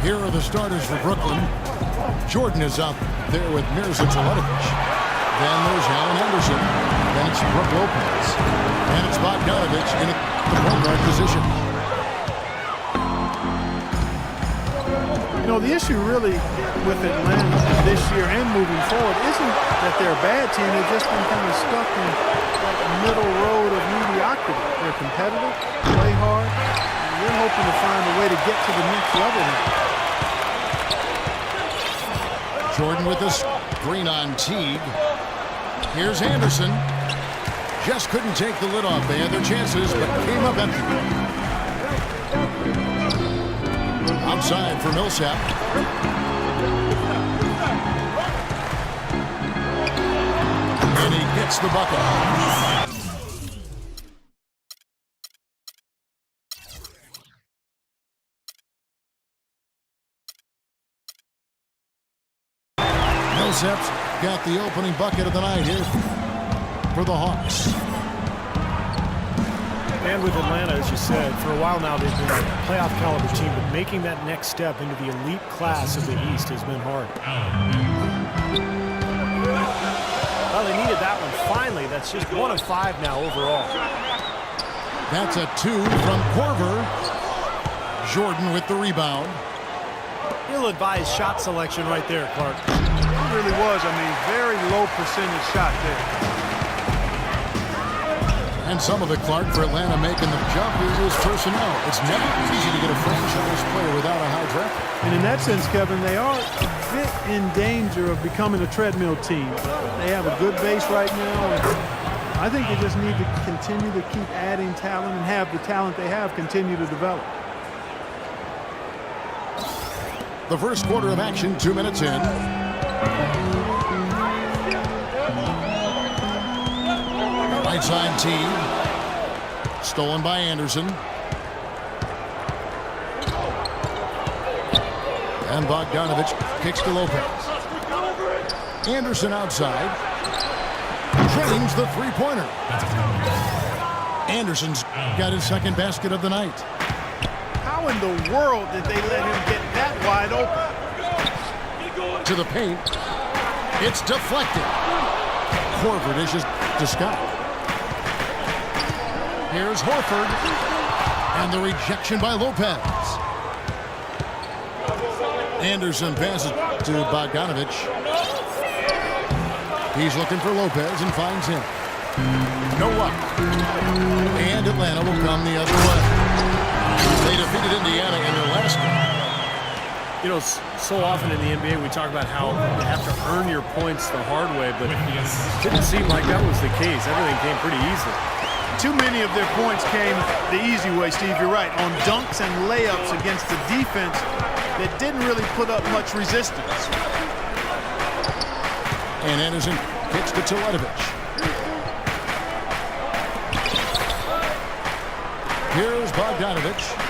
Here are the starters for Brooklyn. Jordan is out there with xWxIxSxHx. Then there's Allen Anderson. Then it's Brook Lopez. And it's Bogdanovich in the point guard position. You know, the issue really with Atlanta this year and moving forward isn't that they're a bad team. They've just been kind of stuck in that middle road of mediocrity. They're competitive, play hard, and they're hoping to find a way to get to the next level now. Jordan with the screen on Teague. Here's Anderson. Just couldn't take the lid off. They had their chances, but came up empty. Outside for Millsap. And he gets the bucket. Millsap's got the opening bucket of the night here for the Hawks. And with Atlanta, as you said, for a while now they've been a playoff caliber team, but making that next step into the elite class of the East has been hard. Well, they needed that one finally. That's just 1 of 5 now overall. That's a 2 from Korver. Jordan with the rebound. Ill-advised shot selection right there, Clark. It really was. I mean, very low percentage shot there. And some of it, Clark, for Atlanta making the jump is personnel. It's never easy to get a franchise player without a high draft. And in that sense, Kevin, they are a bit in danger of becoming a treadmill team. They have a good base right now, and I think they just need to continue to keep adding talent and have the talent they have continue to develop. The first quarter of action, 2 minutes in. Right side Teague. Stolen by Anderson. And Bogdanovich kicks to Lopez. Anderson outside. Drains the three-pointer. Anderson's got his second basket of the night. How in the world did they let him get that wide open? To the paint. It's deflected. Korver dishes to Scott. Here's Horford. And the rejection by Lopez. Anderson passes to Bogdanovich. He's looking for Lopez and finds him. No luck. And Atlanta will come the other way. They defeated Indiana in their last game. You know, so often in the NBA we talk about how you have to earn your points the hard way, but it didn't seem like that was the case. Everything came pretty easily. Too many of their points came the easy way, Steve. You're right. On dunks and layups against the defense that didn't really put up much resistance. And Anderson kicks to Teletovic. Here's Bogdanovich.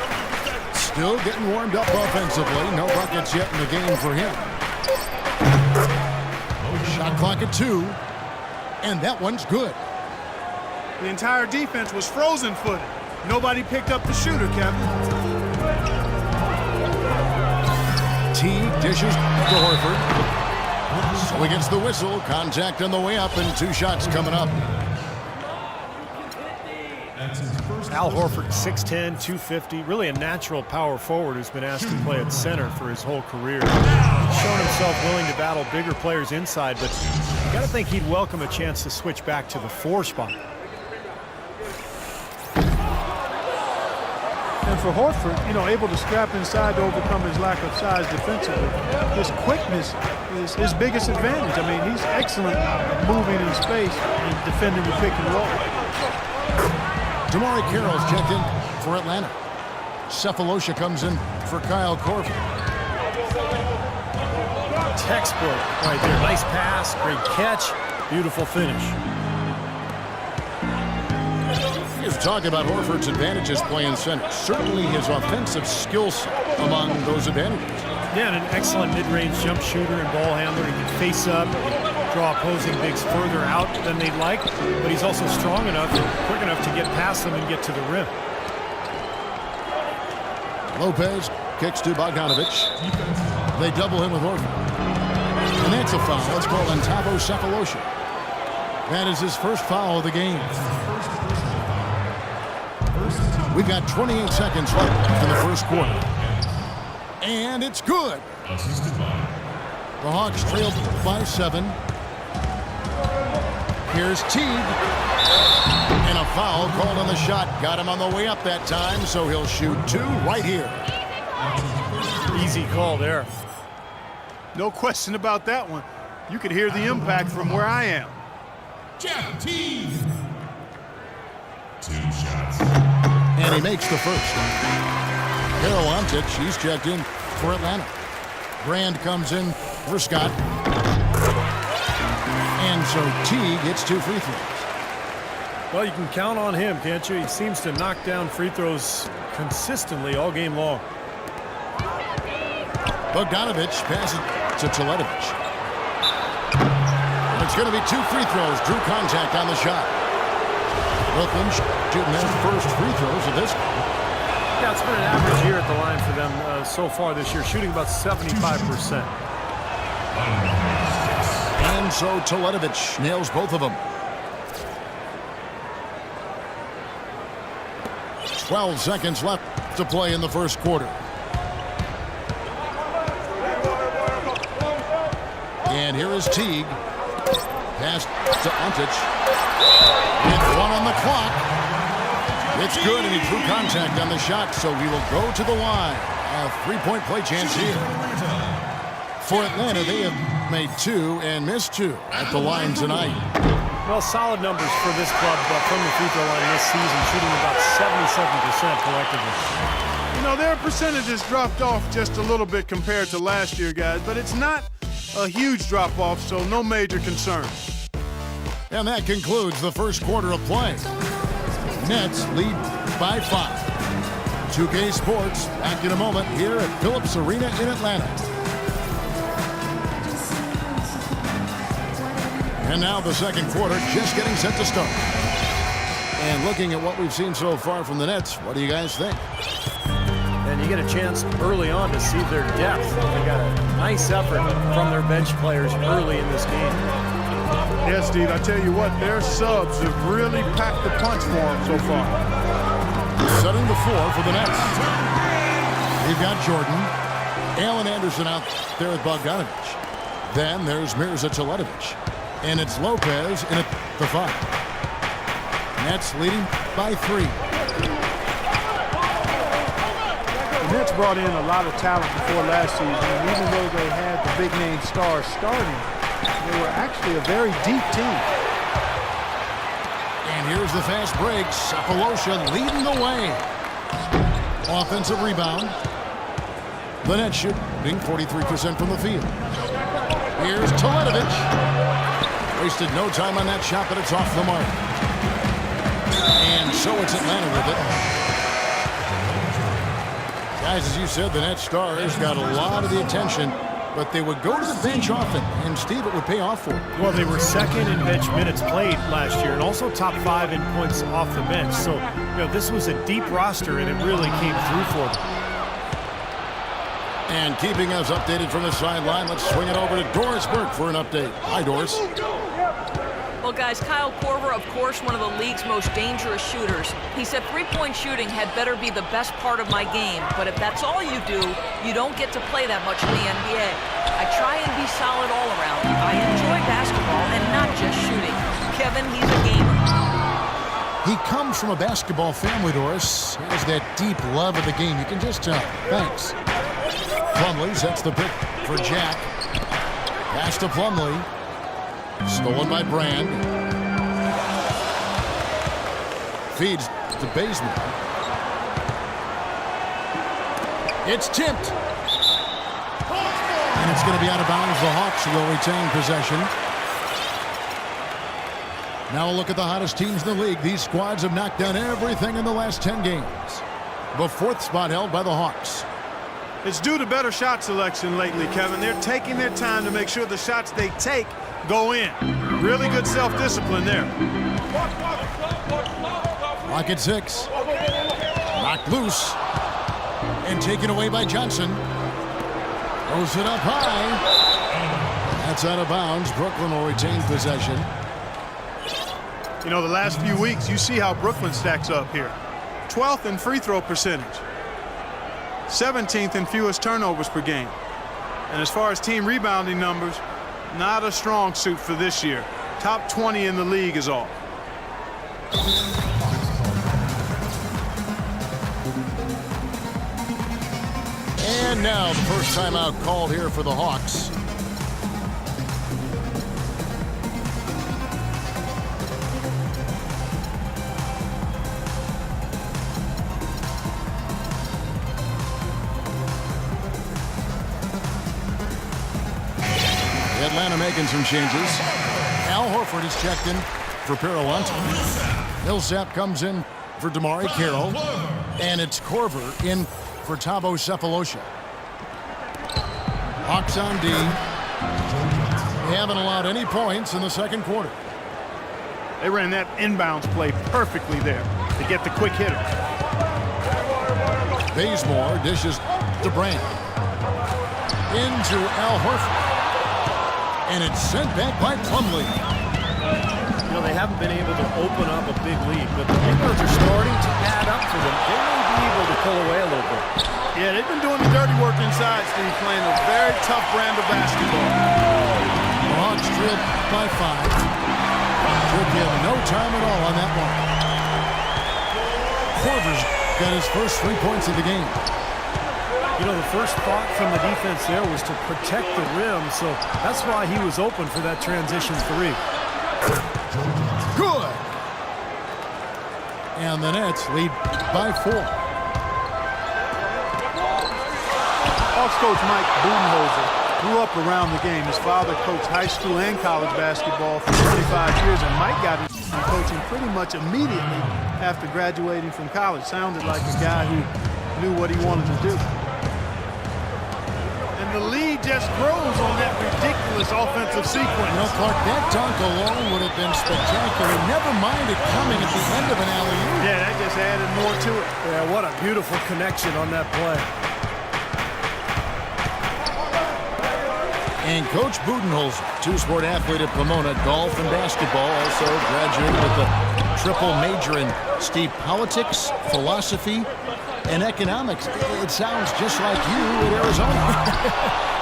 Still getting warmed up offensively. No buckets yet in the game for him. Shot clock at 2. And that one's good. The entire defense was frozen-footed. Nobody picked up the shooter, Kevin. Teague dishes to Horford. So he gets the whistle. Contact on the way up and 2 shots coming up. Al Horford, 6'10", 250, really a natural power forward who's been asked to play at center for his whole career. He's shown himself willing to battle bigger players inside, but you got to think he'd welcome a chance to switch back to the 4 spot. And for Horford, you know, able to scrap inside to overcome his lack of size defensively. His quickness is his biggest advantage. I mean, he's excellent moving in space and defending the pick and roll. Damari Carroll's checked in for Atlanta. Cephalosha comes in for Kyle Korver. Textbook right there. Nice pass, great catch, beautiful finish. You've talked about Horford's advantages playing center. Certainly his offensive skill set among those advantages. Yeah, and an excellent mid-range jump shooter and ball handler. He can face up, draw opposing bigs further out than they'd like, but he's also strong enough and quick enough to get past them and get to the rim. Lopez Kicks to Bogdanovich. They double him with Horford. And that's a foul. Let's call on xWxIxSxHx. That is his first foul of the game. We've got 28 seconds left in the first quarter. And it's good. The Hawks trail by 7. Here's Teague. And a foul called on the shot. Got him on the way up that time, so he'll shoot 2 right here. Easy call there. No question about that one. You could hear the impact from where I am. Jeff Teague. 2 shots. And he makes the first. XwxIxSxHx, he's checked in for Atlanta. Brand comes in for Scott. And so Teague gets 2 free throws. Well, you can count on him, can't you? He seems to knock down free throws consistently all game long. Bogdanovich passes to xWxIxSxHx. It's going to be 2 free throws. Drew contact on the shot. Brooklyn shooting their first free throws of this game. Yeah, it's been an average year at the line for them so far this year, shooting about 75%. And so xWxIxSxHx nails both of them. 12 seconds left to play in the first quarter. And here is Teague. Pass to Ontic. With 1 on the clock. It's good, and he drew contact on the shot, so he will go to the line. A 3-point play chance here. For Atlanta, they have made 2 and missed 2 at the line tonight. Well, solid numbers for this club from the free throw line this season, shooting about 77% collectively. You know, their percentages dropped off just a little bit compared to last year, guys, but it's not a huge drop-off, so no major concern. And that concludes the first quarter of play. Nets lead by 5. 2K Sports back in a moment here at Phillips Arena in Atlanta. And now the second quarter just getting set to start. And looking at what we've seen so far from the Nets, what do you guys think? And you get a chance early on to see their depth. They got a nice effort from their bench players early in this game. Yes, Steve, I tell you what, their subs have really packed the punch for them so far. Setting the floor for the Nets. We've got Jordan. Allen Anderson out there with Bogdanovich. Then there's xWxIxSxHx. And it's Lopez in at the 5. Nets leading by 3. The Nets brought in a lot of talent before last season, and even though they had the big-name stars starting, they were actually a very deep team. And here's the fast break. Sapolosha leading the way. Offensive rebound. The Nets shooting 43% from the field. Here's xWxIxSxHx. Wasted no time on that shot, but it's off the mark. And so it's Atlanta with it. Guys, as you said, the Nets stars got a lot of the attention, but they would go to the bench often, and Steve, it would pay off for them. Well, they were second in bench minutes played last year and also top 5 in points off the bench. So, you know, this was a deep roster, and it really came through for them. And keeping us updated from the sideline, let's swing it over to Doris Burke for an update. Hi, Doris. Well, guys, Kyle Korver, of course, one of the league's most dangerous shooters. He said 3-point shooting had better be the best part of my game, but if that's all you do, you don't get to play that much in the NBA. I try and be solid all around. I enjoy basketball and not just shooting. Kevin, he's a gamer. He comes from a basketball family, Doris. He has that deep love of the game. You can just tell. Thanks. Plumlee sets the pick for Jack. Pass to Plumlee. Stolen by Brand. Feeds to Bazemore. It's tipped. And it's going to be out of bounds. The Hawks will retain possession. Now a look at the hottest teams in the league. These squads have knocked down everything in the last 10 games. The 4th spot held by the Hawks. It's due to better shot selection lately, Kevin. They're taking their time to make sure the shots they take go in. Really good self-discipline there. Clock at 6. Knocked loose. And taken away by Johnson. Throws it up high. That's out of bounds. Brooklyn will retain possession. You know, the last few weeks, you see how Brooklyn stacks up here. 12th in free throw percentage. 17th in fewest turnovers per game. And as far as team rebounding numbers, not a strong suit for this year. Top 20 in the league is all. And now the first timeout called here for the Hawks. Atlanta making some changes. Al Horford is checked in for Paralanti. Millsap comes in for Damari Carroll. And it's Korver in for Thabo Sefolosha. Hawks on D. They haven't allowed any points in the second quarter. They ran that inbounds play perfectly there to get the quick hitter. Bazemore dishes to Brand. Into Al Horford. And it's sent back by Plumlee. You know, they haven't been able to open up a big lead, but the rebounds are starting to add up for them. They may be able to pull away a little bit. Yeah, they've been doing the dirty work inside, Steve, playing a very tough brand of basketball. The Hawks trailed by 5. Took him no time at all on that one. Korver's got his first 3 points of the game. You know, the first thought from the defense there was to protect the rim, so that's why he was open for that transition 3. Good. And the Nets lead by 4. Hawks coach Mike Budenholzer grew up around the game. His father coached high school and college basketball for 25 years, and Mike got into coaching pretty much immediately after graduating from college. Sounded like a guy who knew what he wanted to do. And the lead just grows on that ridiculous offensive sequence. You know, Clark, that dunk alone would have been spectacular. Never mind it coming at the end of an alley-oop. Yeah, that just added more to it. Yeah, what a beautiful connection on that play. And Coach Budenholzer, two-sport athlete at Pomona, golf and basketball, also graduated with a triple major in Steve, politics, philosophy, and economics. It sounds just like you at Arizona.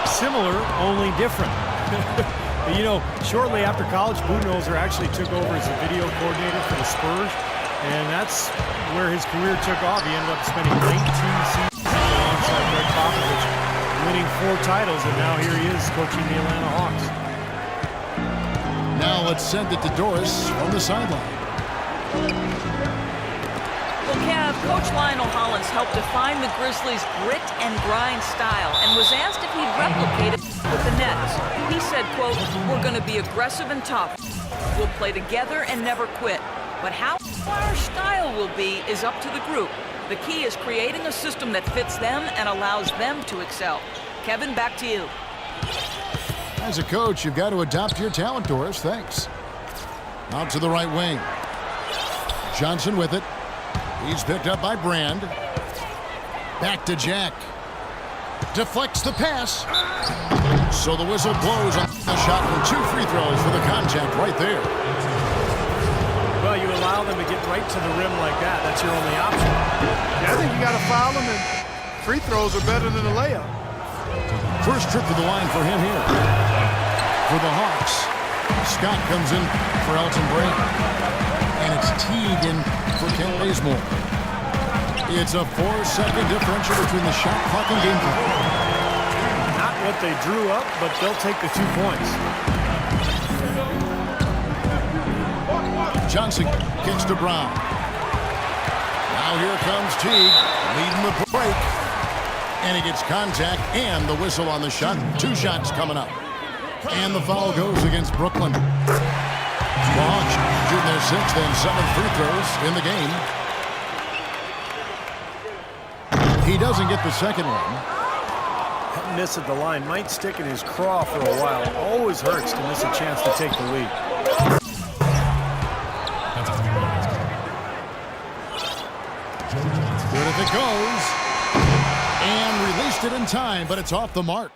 Similar, only different. You know, shortly after college, Budenholzer actually took over as a video coordinator for the Spurs, and that's where his career took off. He ended up spending 19 seasons alongside Greg Popovich, winning 4 titles, and now here he is coaching the Atlanta Hawks. Now let's send it to Doris on the sideline. Well, Kev, Coach Lionel Hollins helped define the Grizzlies' grit and grind style and was asked if he'd replicate it with the Nets. He said, quote, "We're going to be aggressive and tough. We'll play together and never quit. But how our style will be is up to the group. The key is creating a system that fits them and allows them to excel." Kevin, back to you. As a coach, you've got to adopt your talent, Doris. Thanks. Out to the right wing. Johnson with it. He's picked up by Brand. Back to Jack. Deflects the pass. So the whistle blows on the shot from 2 free throws for the contact right there. Well, you allow them to get right to the rim like that. That's your only option. Yeah, I think you got to foul them, and free throws are better than a layup. First trip to the line for him here. For the Hawks, Scott comes in for Elton Brand. And it's Teague in for Kent Bazemore. It's a 4-second differential between the shot clock and game clock. Not what they drew up, but they'll take the 2 points. Johnson kicks to Brown. Now here comes Teague, leading the break. And he gets contact and the whistle on the shot. 2 shots coming up. And the foul goes against Brooklyn. The Hawks shooting their 6th and 7th free throws in the game. He doesn't get the second one. That miss at the line might stick in his craw for a while. Always hurts to miss a chance to take the lead. Good if it goes. it in time, but it's off the mark.